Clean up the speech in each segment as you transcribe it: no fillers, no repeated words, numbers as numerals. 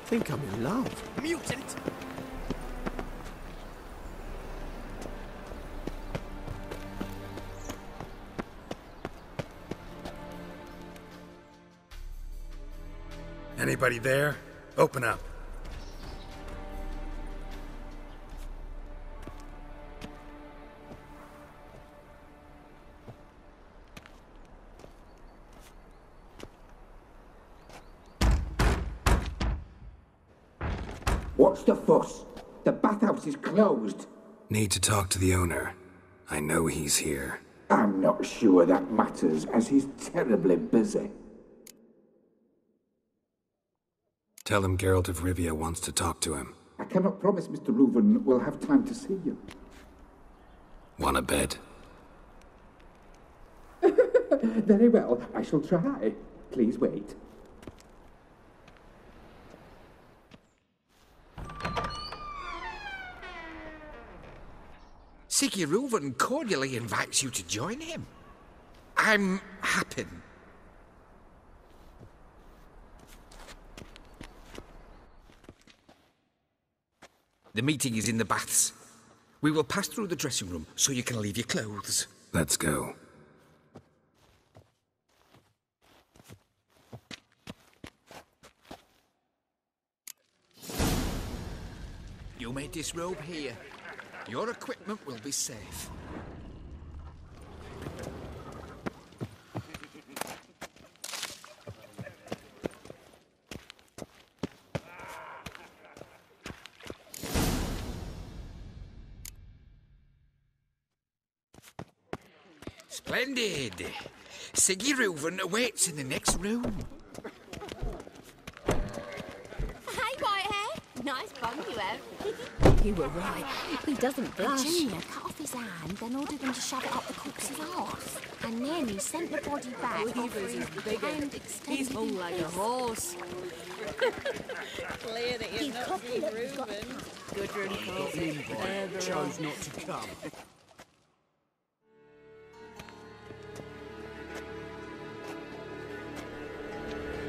think I'm in love. Mutant! Anybody there? Open up. What's the fuss? The bathhouse is closed. Need to talk to the owner. I know he's here. I'm not sure that matters, as he's terribly busy. Tell him Geralt of Rivia wants to talk to him. I cannot promise Mr. Reuven will have time to see you. Want a bed? Very well, I shall try. Please wait. Siggy Reuven cordially invites you to join him. I'm happy. The meeting is in the baths. We will pass through the dressing room so you can leave your clothes. Let's go. You may disrobe here. Your equipment will be safe. Splendid! Siggy Reuven awaits in the next room. Hey, Whitehair! Nice bum you have. You were right. He doesn't blush. Junior cut off his hand, then ordered him to shove it up the corpse's arse. And then he sent the body back after his hand extended. He's hung like a horse. Clear that you're not Siggy Reuven. Gudrun calls it. Chose not to come.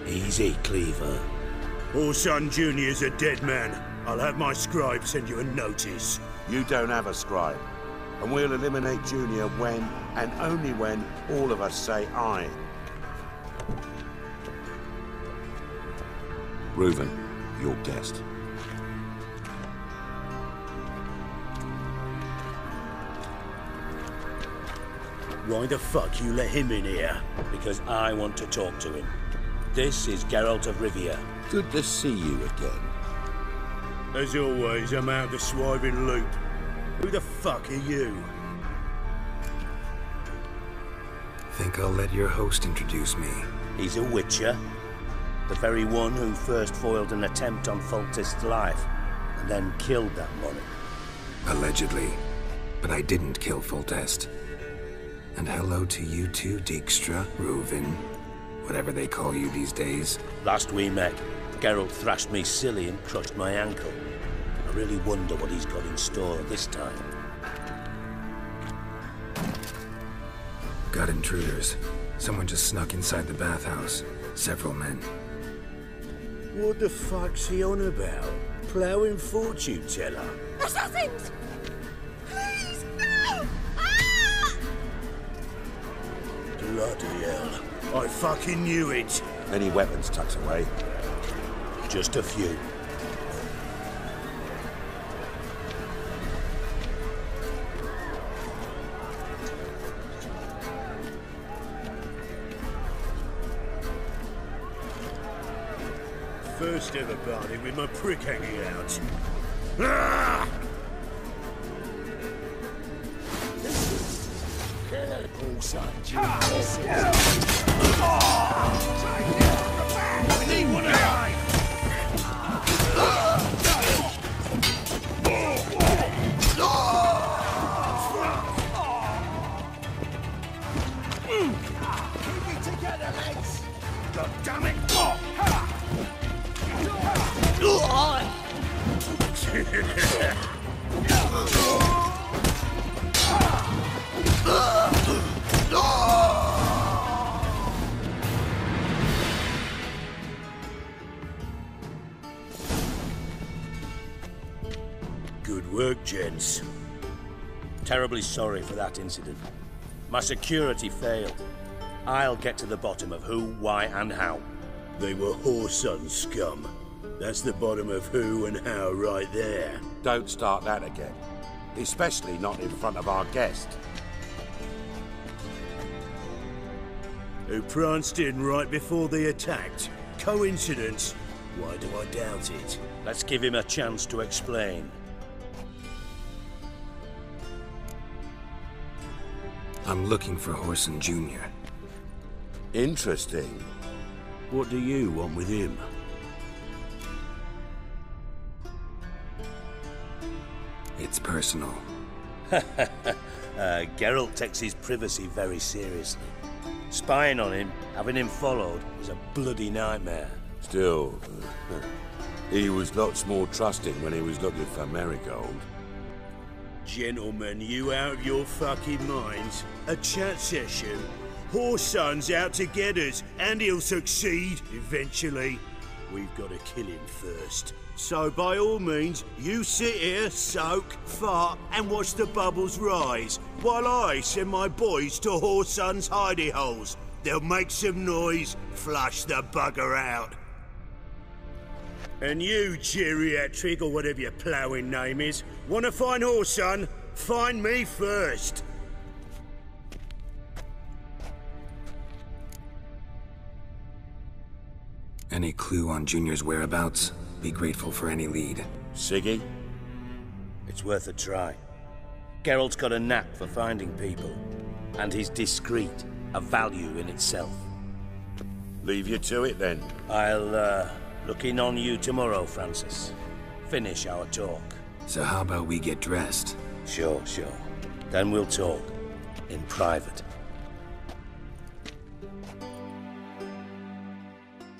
Easy, Cleaver. Orson Jr.'s a dead man. I'll have my scribe send you a notice. You don't have a scribe. And we'll eliminate Junior when, and only when, all of us say aye. Reuven, your guest. Why the fuck you let him in here? Because I want to talk to him. This is Geralt of Rivia. Good to see you again. As always, I'm out of the swiving loop. Who the fuck are you? Think I'll let your host introduce me. He's a witcher. The very one who first foiled an attempt on Foltest's life, and then killed that monarch. Allegedly. But I didn't kill Foltest. And hello to you too, Dijkstra, Reuven, whatever they call you these days. Last we met, Geralt thrashed me silly and crushed my ankle. I really wonder what he's got in store this time. Got intruders. Someone just snuck inside the bathhouse. Several men. What the fuck's he on about? Ploughing fortune teller? Assassins! Please, no! Ah! Bloody hell. I fucking knew it. Any weapons tucked away? Just a few. First ever party with my prick hanging out. Ah! We need one alive! Keep it together, lads! God damn it! Good work, gents. Terribly sorry for that incident. My security failed. I'll get to the bottom of who, why, and how. They were whoreson scum. That's the bottom of who and how right there. Don't start that again. Especially not in front of our guest. Who pranced in right before they attacked. Coincidence? Why do I doubt it? Let's give him a chance to explain. I'm looking for Horson Jr. Interesting. What do you want with him? It's personal. Geralt takes his privacy very seriously. Spying on him, having him followed, is a bloody nightmare. Still, he was lots more trusting when he was looking for Marigold. Gentlemen, you out of your fucking minds? A chat session? Whoreson's out to get us, and he'll succeed, eventually. We've got to kill him first. So by all means, you sit here, soak, fart, and watch the bubbles rise, while I send my boys to Whoreson's hidey holes. They'll make some noise, flush the bugger out. And you, geriatric, or whatever your ploughing name is, want to find Whoreson? Find me first. Any clue on Junior's whereabouts? Be grateful for any lead. Siggy? It's worth a try. Geralt's got a knack for finding people, and he's discreet, a value in itself. Leave you to it then. I'll, look in on you tomorrow, Francis. Finish our talk. So how about we get dressed? Sure. Then we'll talk. In private.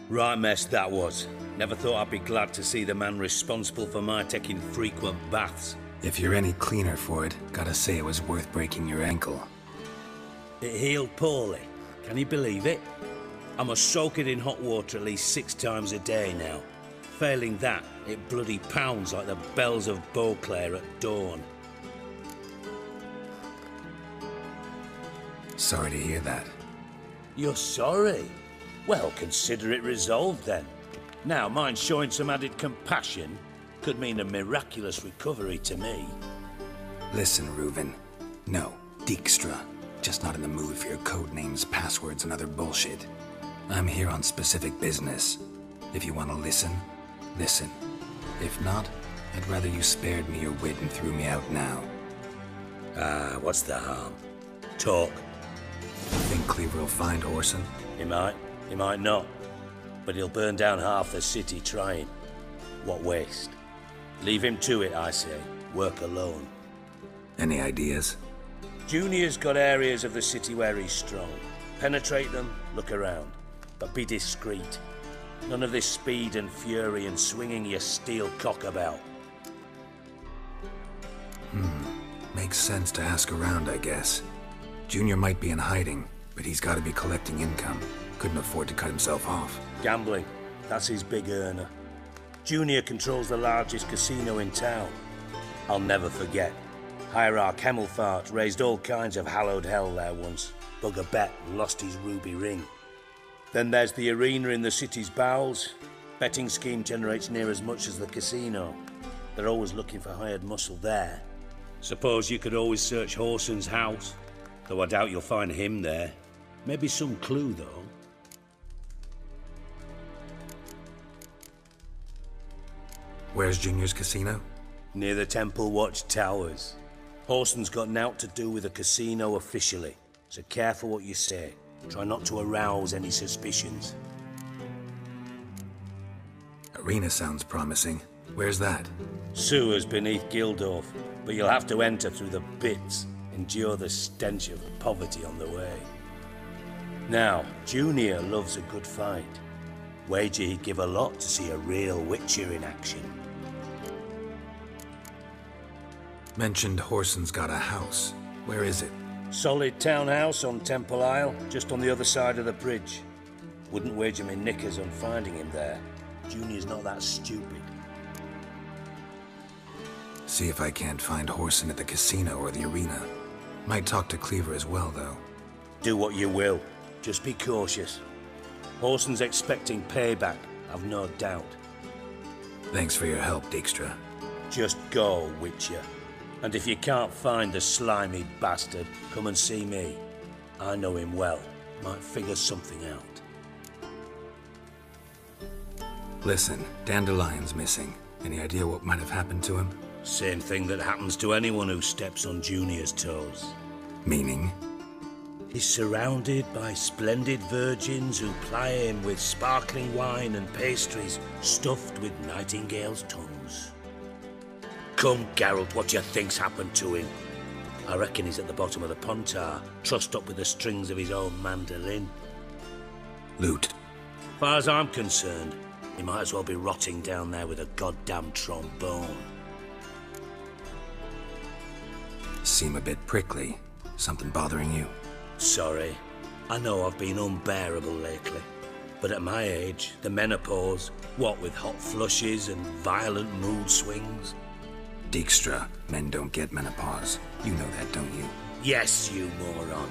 Right mess that was. Never thought I'd be glad to see the man responsible for my taking frequent baths. If you're any cleaner for it, gotta say it was worth breaking your ankle. It healed poorly. Can you believe it? I must soak it in hot water at least 6 times a day now. Failing that, it bloody pounds like the bells of Beauclair at dawn. Sorry to hear that. You're sorry? Well, consider it resolved then. Now, mind showing some added compassion could mean a miraculous recovery to me. Listen, Reuven. No, Dijkstra. Just not in the mood for your code names, passwords, and other bullshit. I'm here on specific business. If you want to listen, listen. If not, I'd rather you spared me your wit and threw me out now. What's the harm? Talk. Think Cleaver will find Whoreson? He might not. But he'll burn down half the city trying. What waste? Leave him to it, I say. Work alone. Any ideas? Junior's got areas of the city where he's strong. Penetrate them, look around. But be discreet. None of this speed and fury and swinging your steel cock about. Makes sense to ask around, I guess. Junior might be in hiding, but he's got to be collecting income. Couldn't afford to cut himself off. Gambling. That's his big earner. Junior controls the largest casino in town. I'll never forget. Hierarch Hemmelfart raised all kinds of hallowed hell there once. Bug a bet and lost his ruby ring. Then there's the arena in the city's bowels. Betting scheme generates near as much as the casino. They're always looking for hired muscle there. Suppose you could always search Whoreson's house. Though I doubt you'll find him there. Maybe some clue, though. Where's Junior's casino? Near the Temple Watch Towers. Whoreson's got nought to do with the casino officially, so careful what you say. Try not to arouse any suspicions. Arena sounds promising. Where's that? Sewers beneath Gildorf, but you'll have to enter through the bits, endure the stench of poverty on the way. Now, Junior loves a good fight. Wager he'd give a lot to see a real Witcher in action. Mentioned Whoreson's got a house. Where is it? Solid townhouse on Temple Isle, just on the other side of the bridge. Wouldn't wager me knickers on finding him there. Junior's not that stupid. See if I can't find Horson at the casino or the arena. Might talk to Cleaver as well, though. Do what you will. Just be cautious. Horson's expecting payback, I've no doubt. Thanks for your help, Dijkstra. Just go, Witcher. And if you can't find the slimy bastard, come and see me. I know him well. Might figure something out. Listen, Dandelion's missing. Any idea what might have happened to him? Same thing that happens to anyone who steps on Junior's toes. Meaning? He's surrounded by splendid virgins who ply him with sparkling wine and pastries stuffed with nightingales' tongues. Come, Geralt, what do you think's happened to him? I reckon he's at the bottom of the Pontar, trussed up with the strings of his own mandolin. Loot. As far as I'm concerned, he might as well be rotting down there with a goddamn trombone. Seem a bit prickly. Something bothering you? Sorry. I know I've been unbearable lately. But at my age, the menopause, what with hot flushes and violent mood swings. Dijkstra, men don't get menopause. You know that, don't you? Yes, you moron.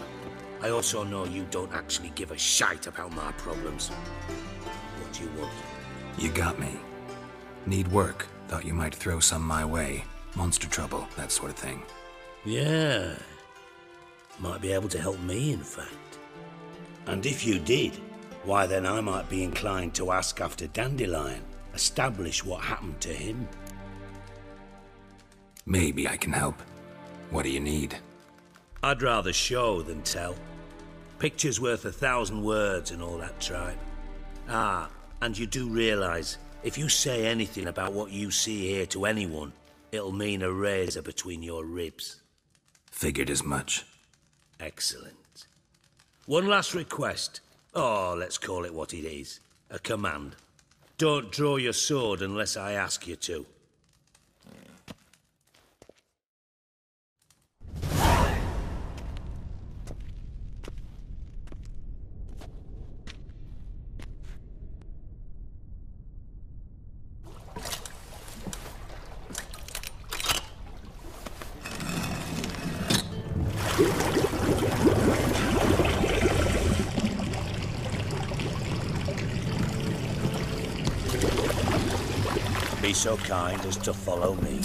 I also know you don't actually give a shite about my problems. What do you want? You got me. Need work. Thought you might throw some my way. Monster trouble, that sort of thing. Yeah. Might be able to help me, in fact. And if you did, why then I might be inclined to ask after Dandelion, establish what happened to him. Maybe I can help. What do you need? I'd rather show than tell. Picture's worth 1,000 words and all that tripe. Ah, and you do realise, if you say anything about what you see here to anyone, it'll mean a razor between your ribs. Figured as much. Excellent. One last request. Oh, let's call it what it is. A command. Don't draw your sword unless I ask you to. Be so kind as to follow me.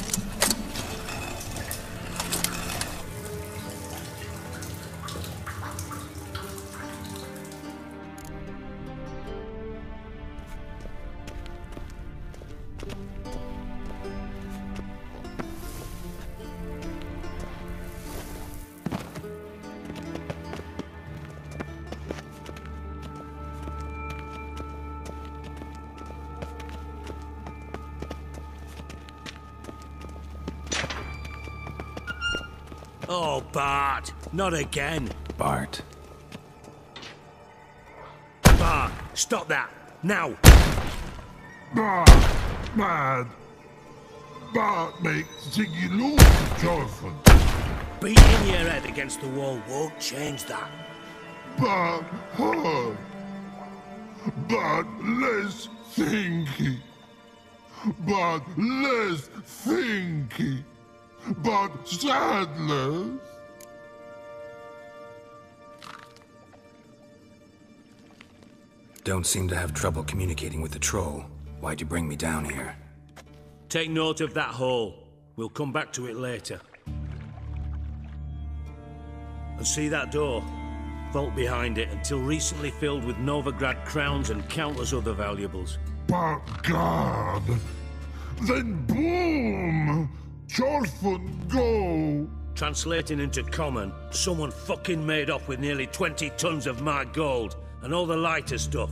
Oh, Bart! Not again! Bart. Bart! Stop that! Now! Bart! Mad! Bart makes Ziggy lose, Jonathan! Beating your head against the wall won't change that. Bart hurt! Bart less thinky! Bart less thinky! But sadness. Don't seem to have trouble communicating with the troll. Why'd you bring me down here? Take note of that hole. We'll come back to it later. And see that door? Vault behind it, until recently filled with Novigrad crowns and countless other valuables. But God! Then boom! Chorfun, go! Translating into common, someone fucking made off with nearly 20 tons of my gold and all the lighter stuff.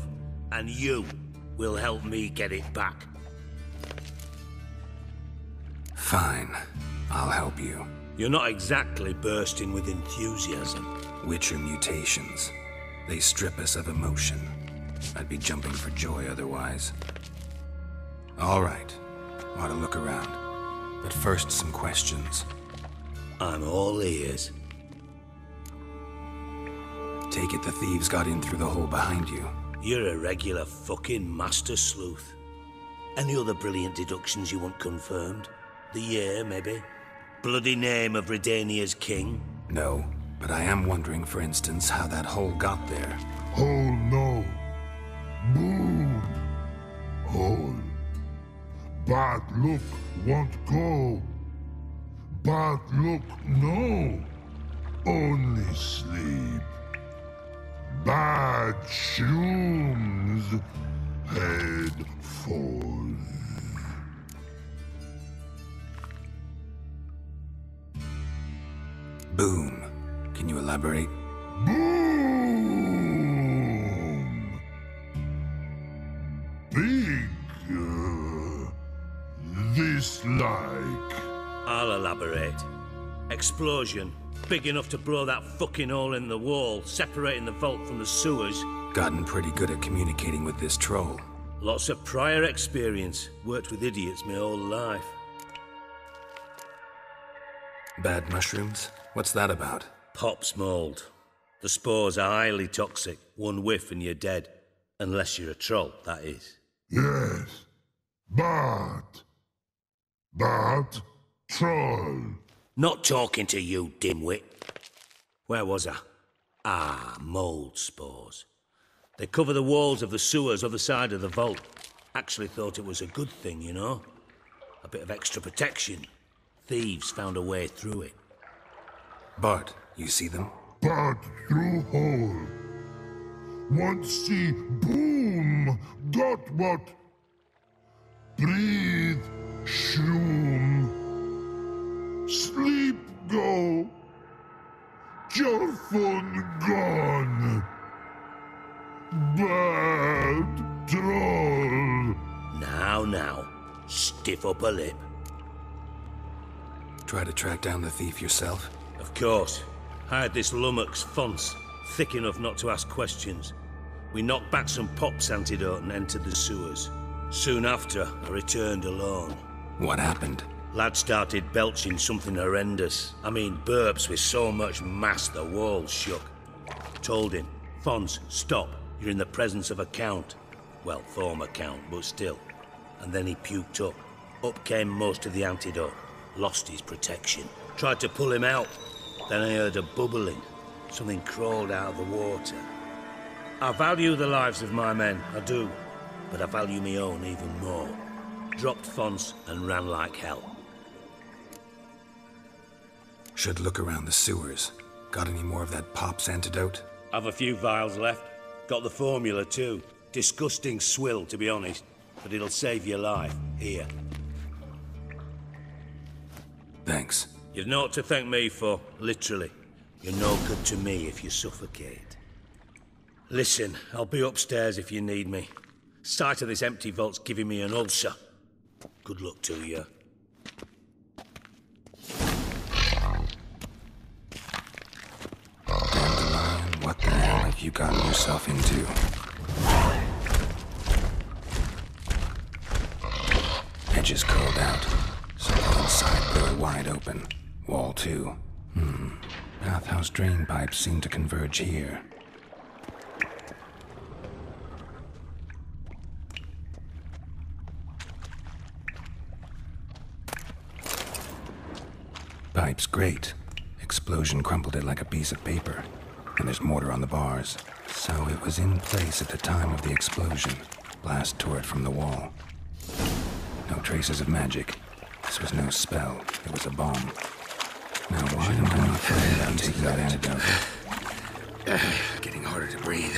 And you will help me get it back. Fine. I'll help you. You're not exactly bursting with enthusiasm. Witcher mutations. They strip us of emotion. I'd be jumping for joy otherwise. All right. Ought to look around. But first, some questions. I'm all ears. Take it the thieves got in through the hole behind you. You're a regular fucking master sleuth. Any other brilliant deductions you want confirmed? The year, maybe? Bloody name of Redania's king? No, but I am wondering, for instance, how that hole got there. Hole no. Boom. Hole. Bad look won't go. Bad look no. Only sleep. Bad shrooms. Head falls. Boom. Can you elaborate? Boom! Big. This like. I'll elaborate. Explosion. Big enough to blow that fucking hole in the wall, separating the vault from the sewers. Gotten pretty good at communicating with this troll. Lots of prior experience. Worked with idiots my whole life. Bad mushrooms? What's that about? Pops mold. The spores are highly toxic. One whiff and you're dead. Unless you're a troll, that is. Yes. Bad. Bad troll. Not talking to you, dimwit. Where was I? Ah, mold spores. They cover the walls of the sewers other side of the vault. Actually thought it was a good thing, you know? A bit of extra protection. Thieves found a way through it. Bart, you see them? Bad through hole. Want see boom. Got what? Breathe. Shroom. Sleep go. Your phone gone. Bad troll. Now. Stiff upper lip. Try to track down the thief yourself? Of course. Hired this lummox, Fons, thick enough not to ask questions. We knocked back some Pop's antidote and entered the sewers. Soon after, I returned alone. What happened? Lad started belching something horrendous. I mean, burps with so much mass the walls shook. Told him, Fons, stop. You're in the presence of a count. Well, former count, but still. And then he puked up. Up came most of the antidote. Lost his protection. Tried to pull him out. Then I heard a bubbling. Something crawled out of the water. I value the lives of my men, I do. But I value my own even more. Dropped Fons and ran like hell. Should look around the sewers. Got any more of that Pop's antidote? I've a few vials left. Got the formula too. Disgusting swill, to be honest. But it'll save your life. Here. Thanks. You've naught to thank me for, literally. You're no good to me if you suffocate. Listen, I'll be upstairs if you need me. Sight of this empty vault's giving me an ulcer. Good luck to you. Dandelion, what the hell have you gotten yourself into? Edges curled out. So one side blew wide open. Wall too. Bathhouse drain pipes seem to converge here. Pipe's great. Explosion crumpled it like a piece of paper. And there's mortar on the bars. So it was in place at the time of the explosion. Blast tore it from the wall. No traces of magic. This was no spell. It was a bomb. Now why am I not afraid about taking that antidote? Getting harder to breathe.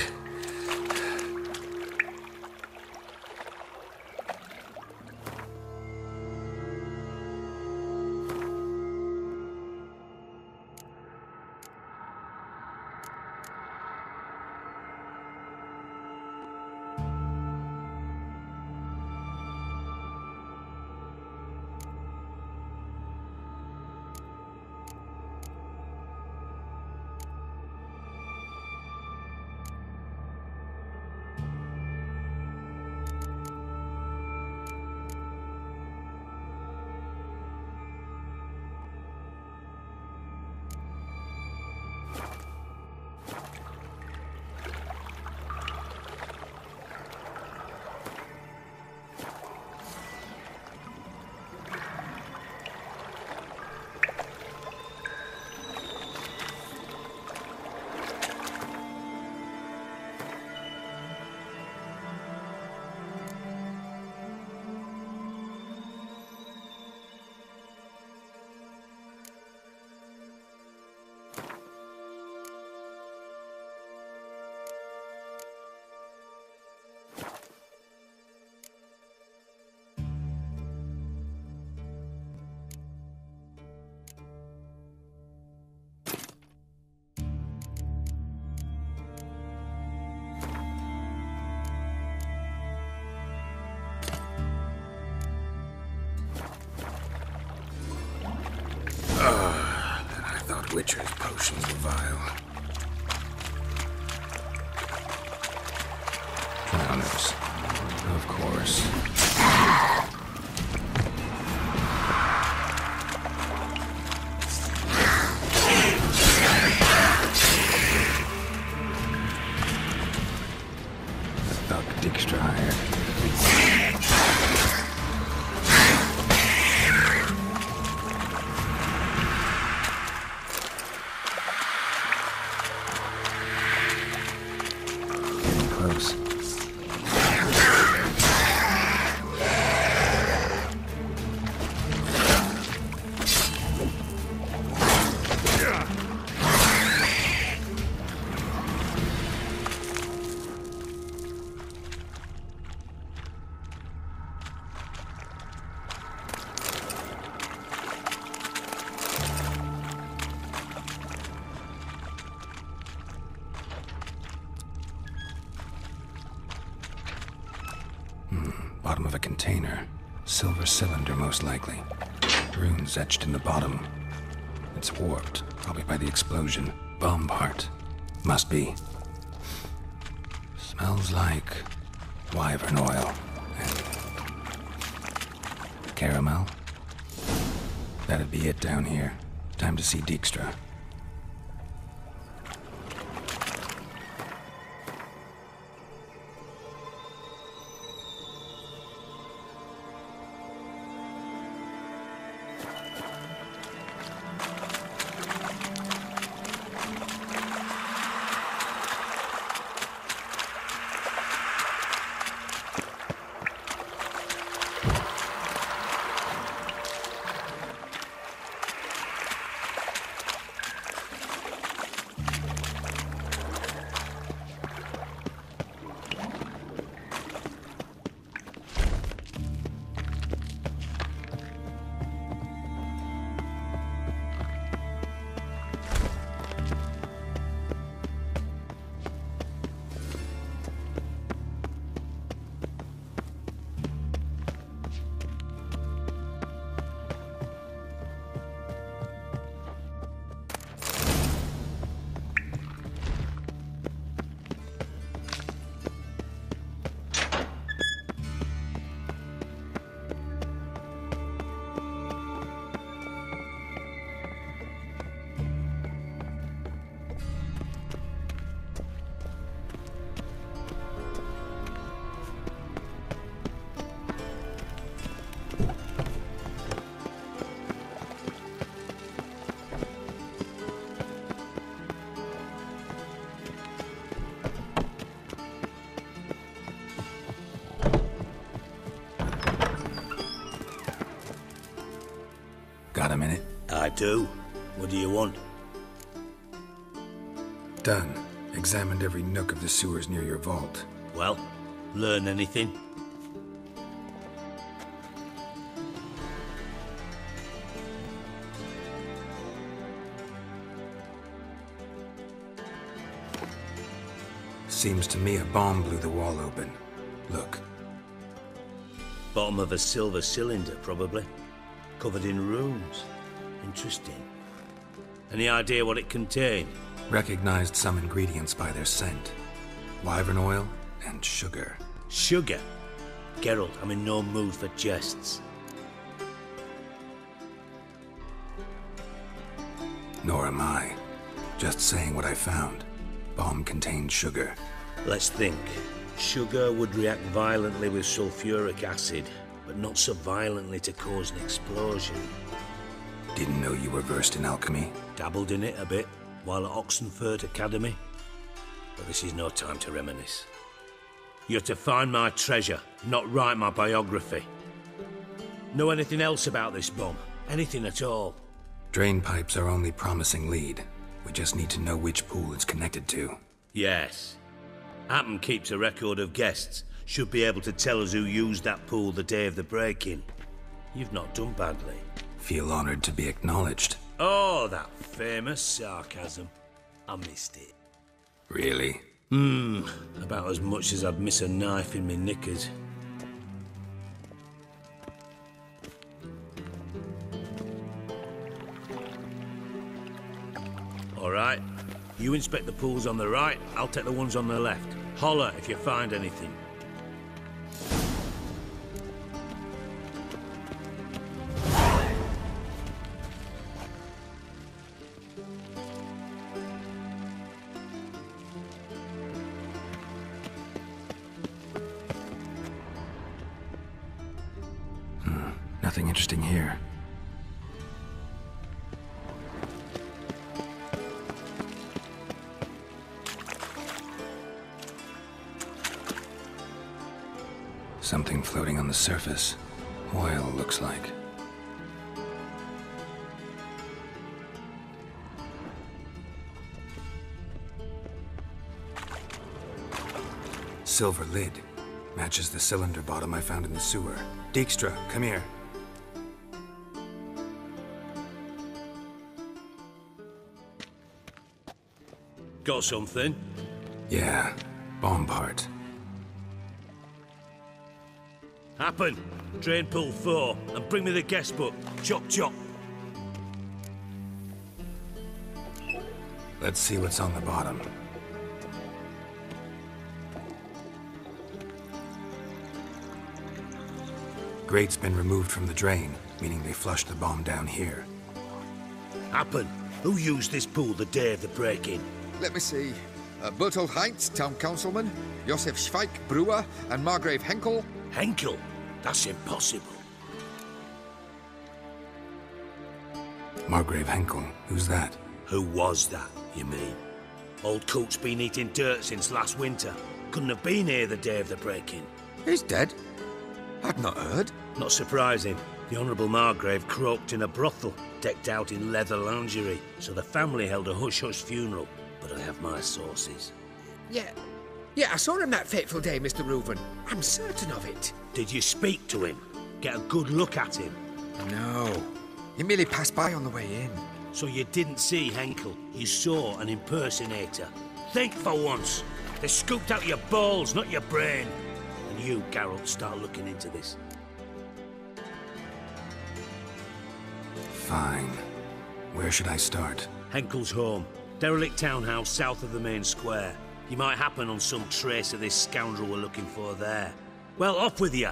Witcher's potions were vile. Drowners. Of course. Thug Dijkstra hired. Close. Bottom of a container. Silver cylinder, most likely. Runes etched in the bottom. It's warped, probably by the explosion. Bomb part. Must be. Smells like wyvern oil and caramel. That'd be it down here. Time to see Dijkstra. Got a minute? I do. What do you want? Done. Examined every nook of the sewers near your vault. Well, learn anything? Seems to me a bomb blew the wall open. Look. Bottom of a silver cylinder, probably. Covered in runes. Interesting. Any idea what it contained? Recognized some ingredients by their scent. Wyvern oil and sugar. Sugar? Geralt, I'm in no mood for jests. Nor am I. Just saying what I found. Bomb contained sugar. Let's think. Sugar would react violently with sulfuric acid, but not so violently to cause an explosion. Didn't know you were versed in alchemy. Dabbled in it a bit while at Oxenford Academy. But this is no time to reminisce. You're to find my treasure, not write my biography. Know anything else about this bomb? Anything at all? Drain pipes are only promising lead. We just need to know which pool it's connected to. Yes. Happen keeps a record of guests. Should be able to tell us who used that pool the day of the break-in. You've not done badly. Feel honored to be acknowledged. Oh, that famous sarcasm. I missed it. Really? About as much as I'd miss a knife in me knickers. All right? You inspect the pools on the right, I'll take the ones on the left. Holler if you find anything. Nothing interesting here. Something floating on the surface. Oil, looks like. Silver lid. Matches the cylinder bottom I found in the sewer. Dijkstra, come here. Got something? Yeah, bomb part. Happen. Drain pool 4, and bring me the guest book. Chop chop. Let's see what's on the bottom. Grate's been removed from the drain, meaning they flushed the bomb down here. Happen. Who used this pool the day of the break-in? Let me see. Bertold Heinz, town councilman, Josef Schweik, brewer, and Margrave Henkel. Henkel? That's impossible. Margrave Henkel? Who's that? Who was that, you mean? Old Coot's been eating dirt since last winter. Couldn't have been here the day of the break-in. He's dead? I'd not heard. Not surprising. The Honourable Margrave croaked in a brothel, decked out in leather lingerie, so the family held a hush-hush funeral. But I have my sources. Yeah, I saw him that fateful day, Mr. Reuven. I'm certain of it. Did you speak to him? Get a good look at him? No. He merely passed by on the way in. So you didn't see Henkel? You saw an impersonator? Think for once. They scooped out your balls, not your brain. And you, Geralt, start looking into this. Fine. Where should I start? Henkel's home. Derelict townhouse south of the main square. You might happen on some trace of this scoundrel we're looking for there. Well, off with you!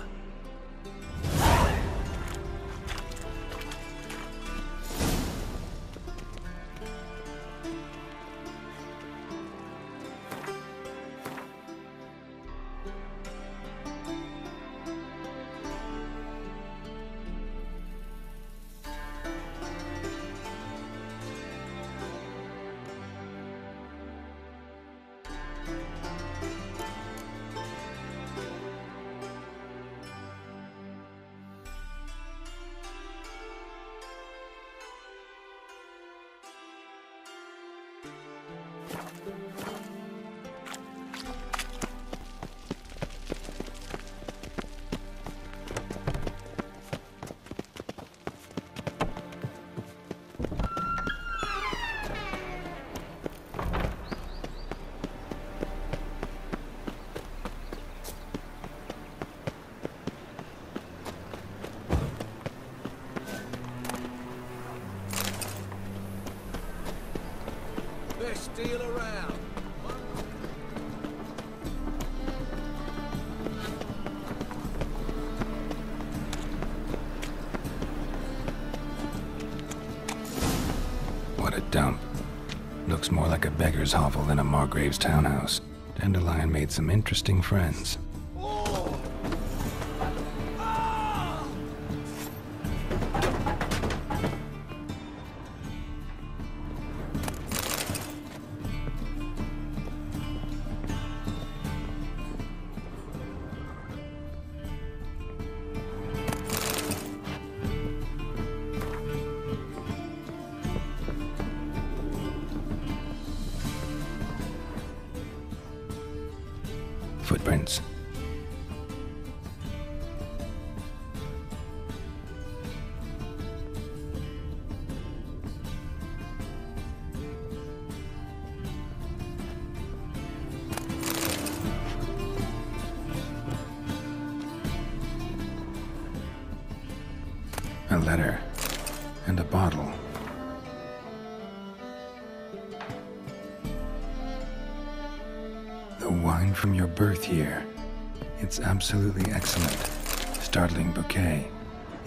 Steal around. What a dump. Looks more like a beggar's hovel than a Margrave's townhouse. Dandelion made some interesting friends. Footprints. A letter and a bottle. wine from your birth year. It's absolutely excellent. Startling bouquet.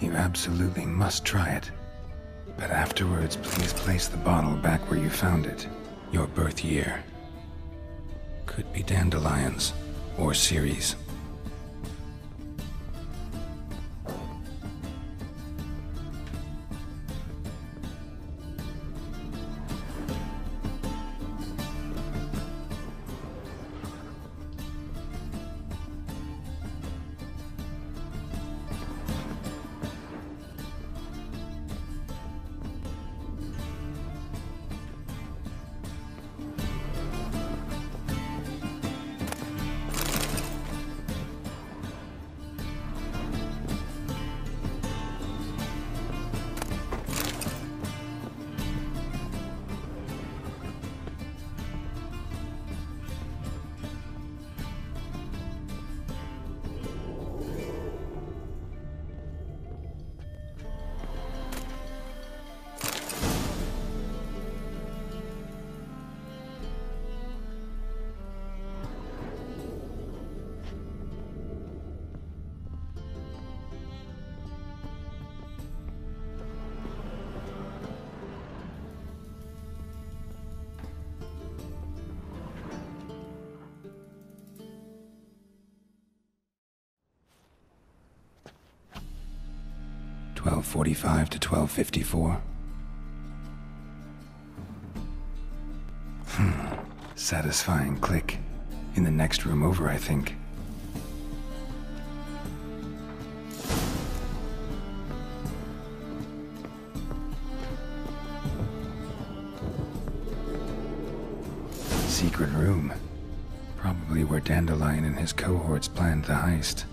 You absolutely must try it. But afterwards, please place the bottle back where you found it. Your birth year. Could be dandelions or Ceres. .45 to 12:54. Satisfying click. In the next room over, I think. Secret room. Probably where Dandelion and his cohorts planned the heist.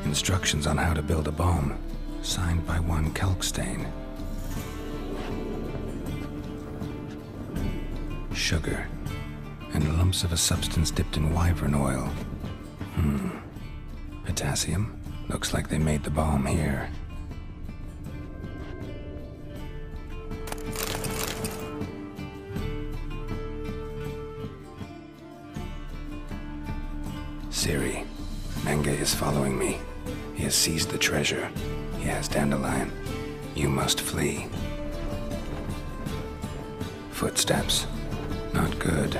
Instructions on how to build a bomb, signed by one Kalkstain. Sugar, and lumps of a substance dipped in wyvern oil. Potassium? Looks like they made the bomb here. Siri, Menge is following me. He has seized the treasure. He has Dandelion. You must flee. Footsteps. Not good.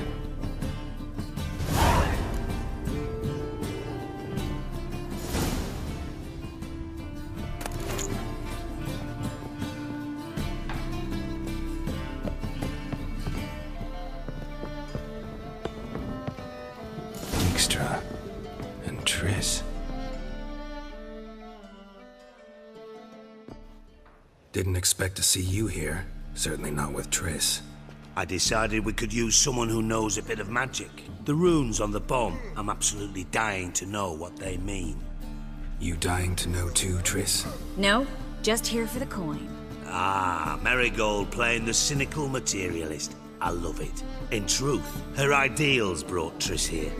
Dijkstra and Triss. Didn't expect to see you here. Certainly not with Triss. I decided we could use someone who knows a bit of magic. The runes on the bomb, I'm absolutely dying to know what they mean. You dying to know too, Triss? No, just here for the coin. Ah, Marigold playing the cynical materialist. I love it. In truth, her ideals brought Triss here.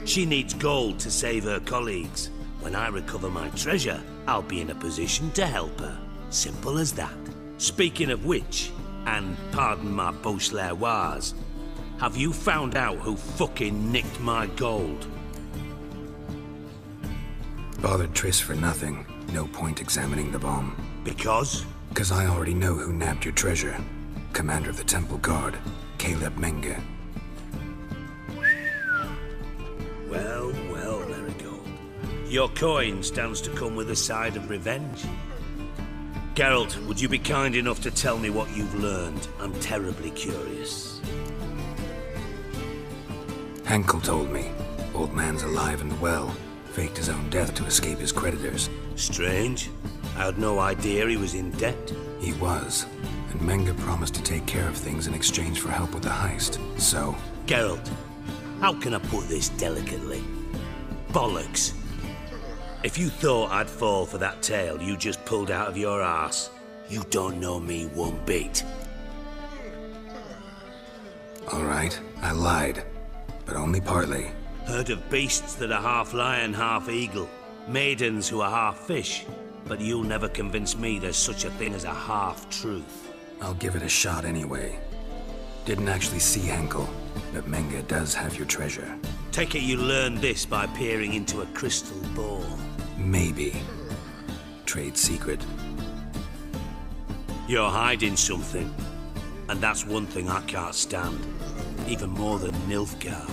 She needs gold to save her colleagues. When I recover my treasure, I'll be in a position to help her. Simple as that. Speaking of which, and pardon my Beauclervoise, have you found out who fucking nicked my gold? Bothered Triss for nothing. No point examining the bomb. Because? Because I already know who nabbed your treasure. Commander of the Temple Guard, Caleb Menge. Well, well, Marigold. Your coin stands to come with a side of revenge. Geralt, would you be kind enough to tell me what you've learned? I'm terribly curious. Henkel told me. Old man's alive and well. Faked his own death to escape his creditors. Strange. I had no idea he was in debt. He was. And Menge promised to take care of things in exchange for help with the heist. So... Geralt, how can I put this delicately? Bollocks. If you thought I'd fall for that tale you just pulled out of your arse, you don't know me one bit. All right, I lied. But only partly. Heard of beasts that are half lion, half eagle. Maidens who are half fish. But you'll never convince me there's such a thing as a half-truth. I'll give it a shot anyway. Didn't actually see Henkel, but Menge does have your treasure. Take it you learned this by peering into a crystal ball. Maybe. Trade secret. You're hiding something. And that's one thing I can't stand. Even more than Nilfgaard.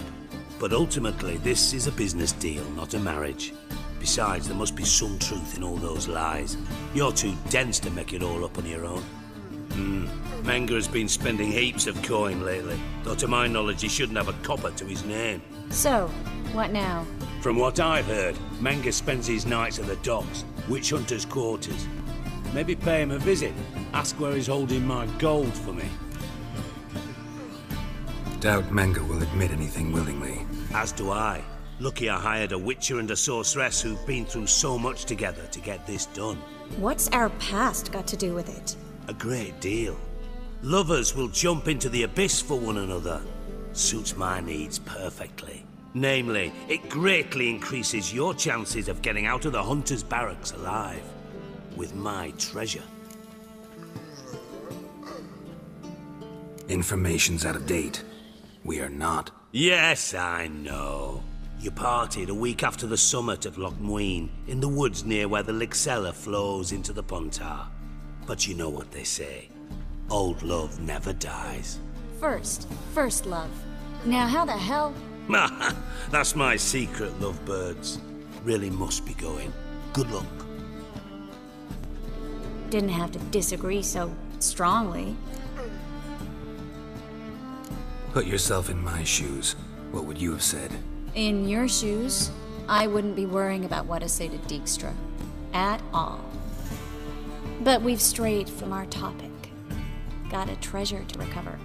But ultimately, this is a business deal, not a marriage. Besides, there must be some truth in all those lies. You're too dense to make it all up on your own. Menge has been spending heaps of coin lately, though to my knowledge he shouldn't have a copper to his name. So, what now? From what I've heard, Menge spends his nights at the docks, witch hunters' quarters. Maybe pay him a visit, ask where he's holding my gold for me. Doubt Menge will admit anything willingly. As do I. Lucky I hired a witcher and a sorceress who've been through so much together to get this done. What's our past got to do with it? A great deal. Lovers will jump into the abyss for one another. Suits my needs perfectly. Namely, it greatly increases your chances of getting out of the hunter's barracks alive. With my treasure. Information's out of date. We are not. Yes, I know. You partied a week after the summit at Loch Muin, in the woods near where the Lixella flows into the Pontar. But you know what they say. Old love never dies. First love. Now how the hell? That's my secret, lovebirds. Really must be going. Good luck. Didn't have to disagree so strongly. Put yourself in my shoes. What would you have said? In your shoes, I wouldn't be worrying about what to say to Dijkstra. At all. But we've strayed from our topic. Got a treasure to recover.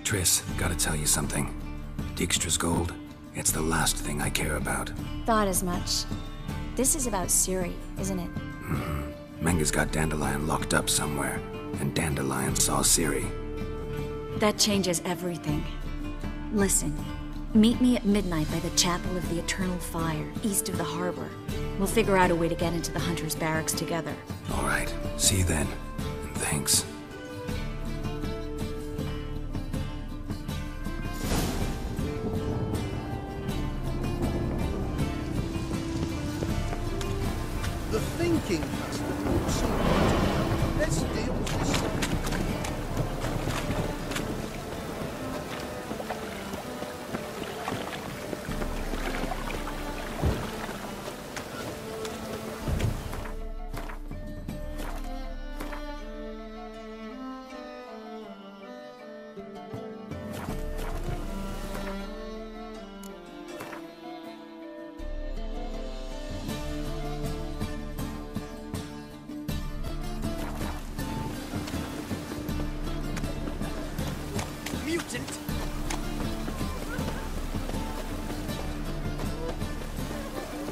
Triss, gotta tell you something. Dijkstra's gold, it's the last thing I care about. Thought as much. This is about Ciri, isn't it? Menge's got Dandelion locked up somewhere, and Dandelion saw Ciri. That changes everything. Listen, meet me at midnight by the Chapel of the Eternal Fire, east of the harbor. We'll figure out a way to get into the Hunter's Barracks together. All right, see you then. And thanks. The thinking husband will see. Let's deal with this.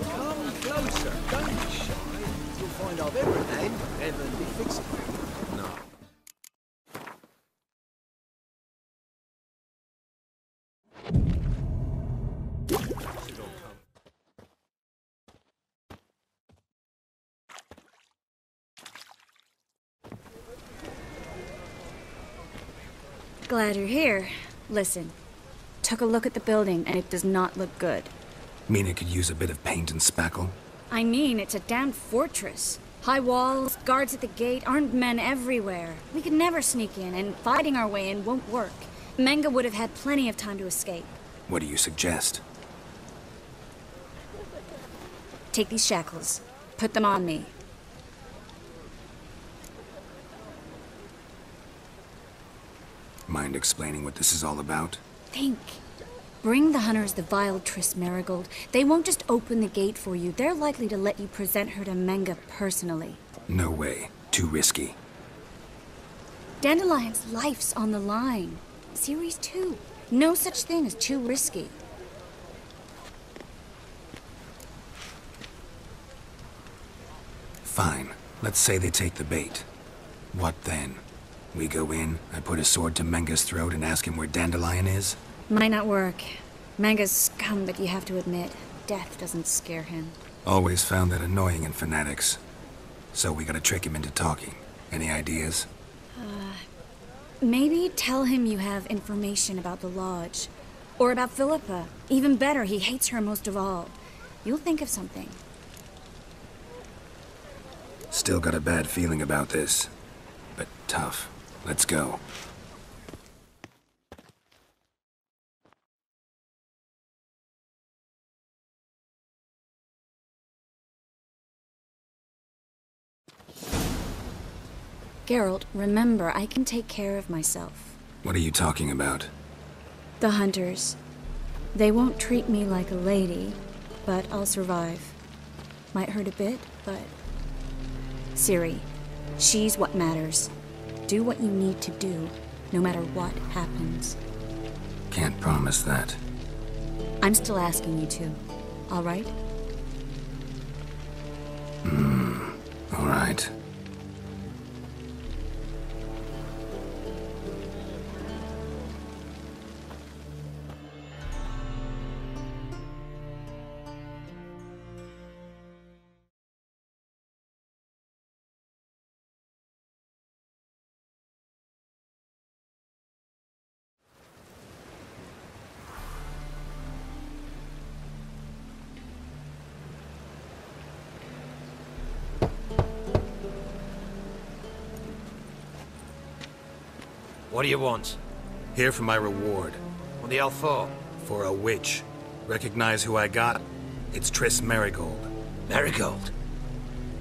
Come closer, don't be shy. You'll find I've everything heavenly fixing. No. Glad you're here. Listen, took a look at the building and it does not look good. Mean it could use a bit of paint and spackle? I mean, it's a damn fortress. High walls, guards at the gate, armed men everywhere. We could never sneak in, and fighting our way in won't work. Menge would have had plenty of time to escape. What do you suggest? Take these shackles. Put them on me. Mind explaining what this is all about? Think. Bring the hunters the vile Triss Marigold. They won't just open the gate for you. They're likely to let you present her to Menge personally. No way. Too risky. Dandelion's life's on the line. Ciri's too. No such thing as too risky. Fine. Let's say they take the bait. What then? We go in, I put a sword to Menge's throat and ask him where Dandelion is? Might not work. Menge's scum, but you have to admit, death doesn't scare him. Always found that annoying in fanatics. So we gotta trick him into talking. Any ideas? Maybe tell him you have information about the lodge. Or about Philippa. Even better, he hates her most of all. You'll think of something. Still got a bad feeling about this. But tough. Let's go. Geralt, remember, I can take care of myself. What are you talking about? The hunters. They won't treat me like a lady, but I'll survive. Might hurt a bit, but... Ciri, she's what matters. Do what you need to do, no matter what happens. Can't promise that. I'm still asking you to, all right? All right. What do you want? Here for my reward. What the hell for? For a witch. Recognize who I got? It's Triss Merigold. Merigold?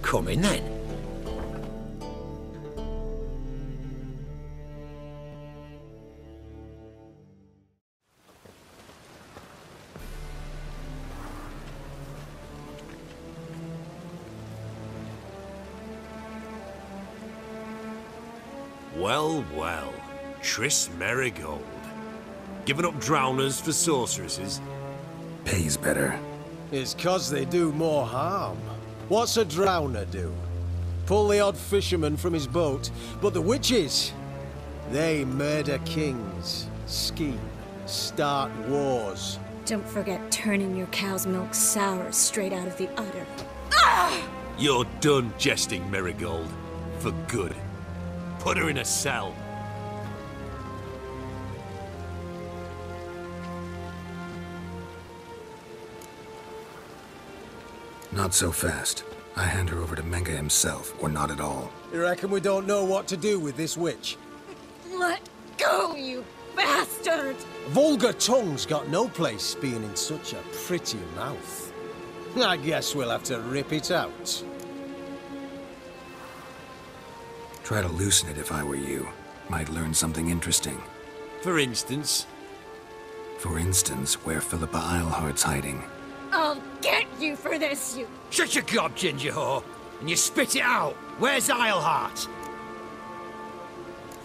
Come in then. Well, well. Triss Merigold. Giving up drowners for sorceresses? Pays better. It's 'cause they do more harm. What's a drowner do? Pull the odd fisherman from his boat, but the witches, they murder kings, scheme, start wars. Don't forget turning your cow's milk sour straight out of the udder. You're done jesting, Merigold. For good. Put her in a cell. Not so fast. I hand her over to Menga himself, or not at all. You reckon we don't know what to do with this witch? Let go, you bastard! Vulgar tongue's got no place being in such a pretty mouth. I guess we'll have to rip it out. Try to loosen it if I were you. Might learn something interesting. For instance? For instance, where Philippa Eilhart's hiding. I'll get you for this, you... Shut your gob, ginger whore, and you spit it out. Where's Eilhart?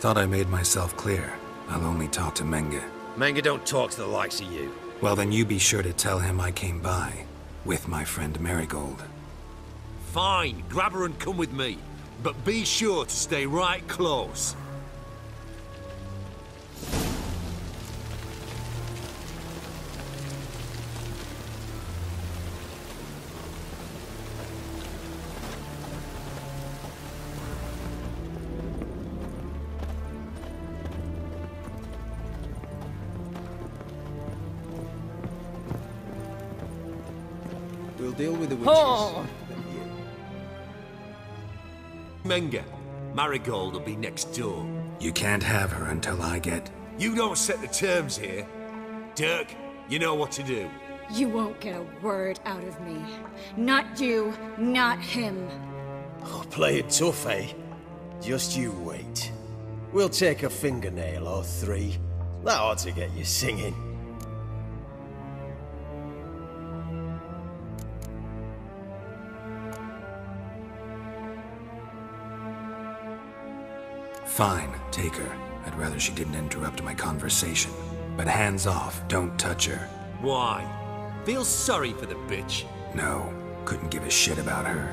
Thought I made myself clear. I'll only talk to Menga. Menga don't talk to the likes of you. Well, then you be sure to tell him I came by. With my friend Merigold. Fine, grab her and come with me. But be sure to stay right close. We'll deal with the witches. Oh. Menga, Marigold will be next door. You can't have her until I get... You don't set the terms here. Dirk, you know what to do. You won't get a word out of me. Not you, not him. Oh, play it tough, eh? Just you wait. We'll take a fingernail or three. That ought to get you singing. Fine, take her. I'd rather she didn't interrupt my conversation. But hands off, don't touch her. Why? Feel sorry for the bitch? No, couldn't give a shit about her.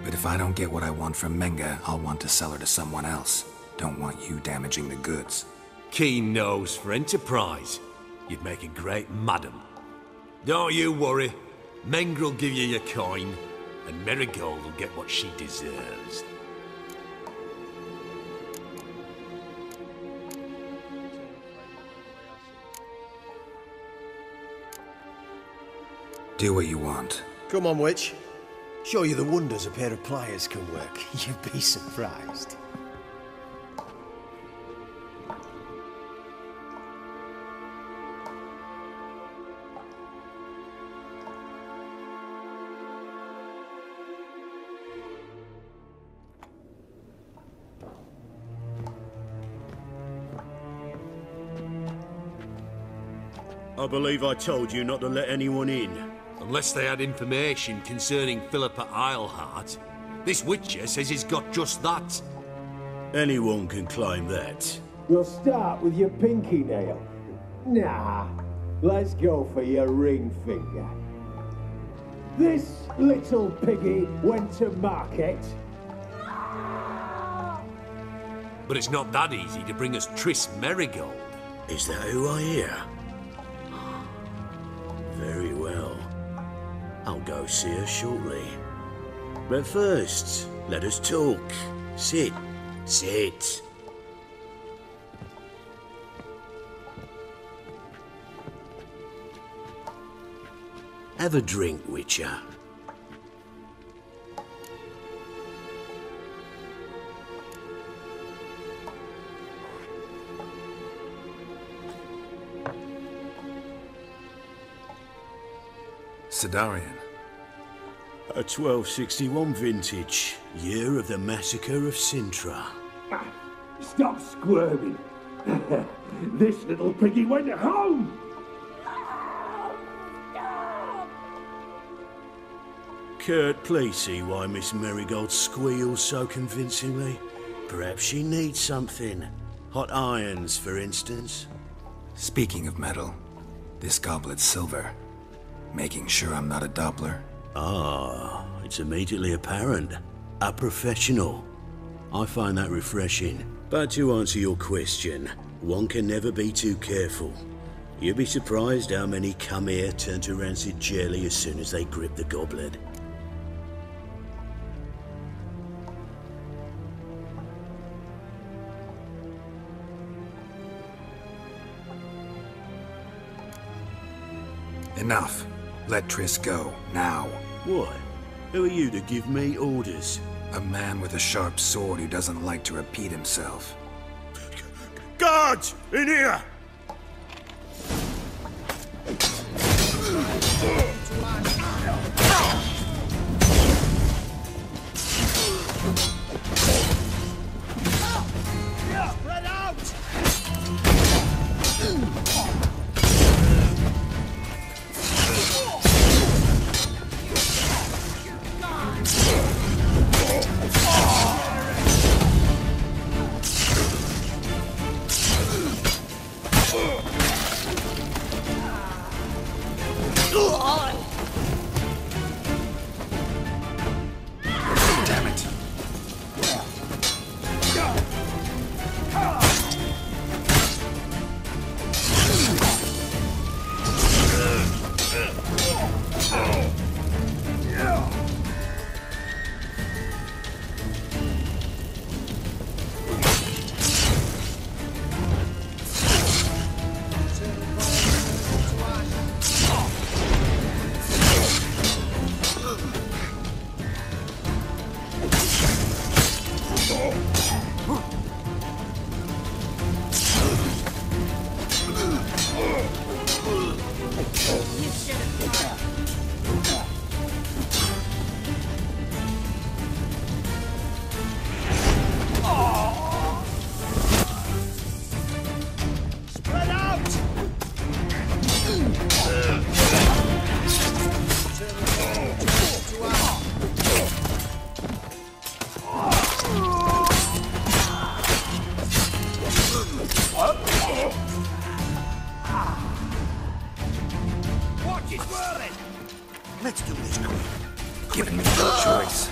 But if I don't get what I want from Menga, I'll want to sell her to someone else. Don't want you damaging the goods. Keen nose for enterprise. You'd make a great madam. Don't you worry. Mengr'll give you your coin, and Merigold will get what she deserves. Do what you want. Come on, witch. Show you the wonders a pair of pliers can work. You'd be surprised. I believe I told you not to let anyone in. Unless they had information concerning Philippa Eilhart. This Witcher says he's got just that. Anyone can claim that. You'll start with your pinky nail. Nah, let's go for your ring finger. This little piggy went to market. But it's not that easy to bring us Triss Merigold. Is that who I hear? Very well. I'll go see her shortly. But first, let us talk. Sit. Sit. Have a drink, Witcher. Sidarian. A 1261 vintage, year of the massacre of Sintra. Stop squirming. This little piggy went home. Kurt, please see why Miss Merigold squeals so convincingly. Perhaps she needs something. Hot irons, for instance. Speaking of metal, this goblet's silver. Making sure I'm not a Doppler. Ah, it's immediately apparent. A professional. I find that refreshing. But to answer your question, one can never be too careful. You'd be surprised how many come here turn to rancid jelly as soon as they grip the goblet. Enough. Let Triss go, now. What? Who are you to give me orders? A man with a sharp sword who doesn't like to repeat himself. Guards! In here! Spread out! Damn it. Let's do this quick. Given me no choice.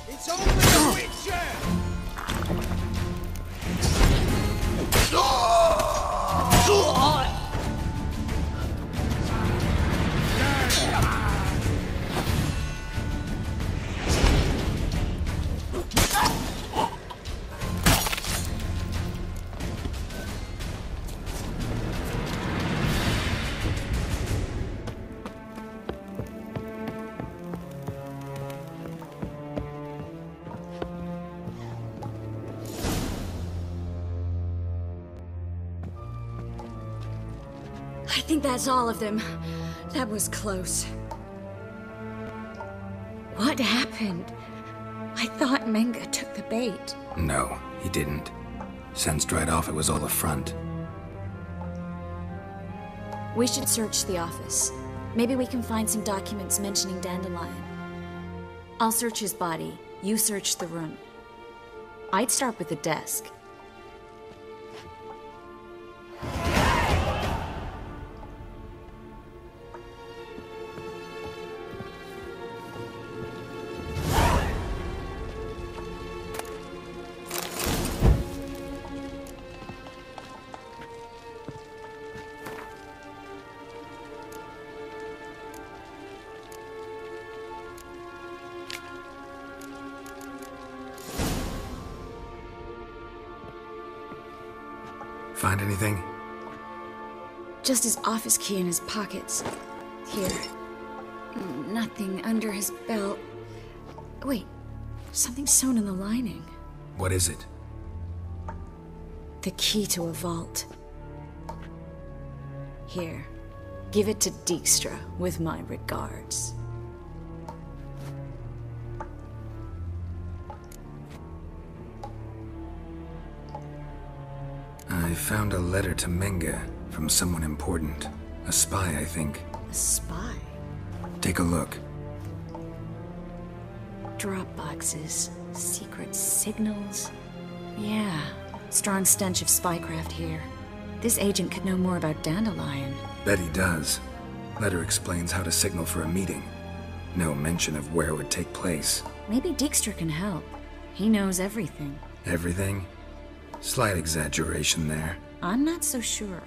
It's only a Witcher! I think that's all of them. That was close. What happened? I thought Menga took the bait. No, he didn't. Sensed right off it was all a front. We should search the office. Maybe we can find some documents mentioning Dandelion. I'll search his body. You search the room. I'd start with the desk. Find anything? Just his office key in his pockets. Here. Nothing under his belt. Wait, something sewn in the lining. What is it? The key to a vault. Here. Give it to Dijkstra with my regards. I found a letter to Menga from someone important. A spy, I think. A spy? Take a look. Drop boxes, secret signals. Yeah, strong stench of spycraft here. This agent could know more about Dandelion. Bet he does. Letter explains how to signal for a meeting. No mention of where it would take place. Maybe Dijkstra can help. He knows everything. Everything? Slight exaggeration there. I'm not so sure.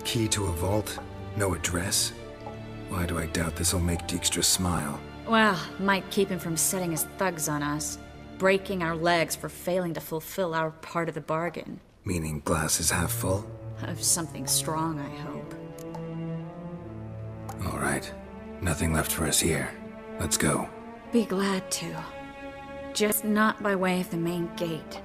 Key to a vault? No address? Why do I doubt this'll make Dijkstra smile? Well, might keep him from setting his thugs on us. Breaking our legs for failing to fulfill our part of the bargain. Meaning glass is half full? Of something strong, I hope. All right. Nothing left for us here. Let's go. Be glad to. Just not by way of the main gate.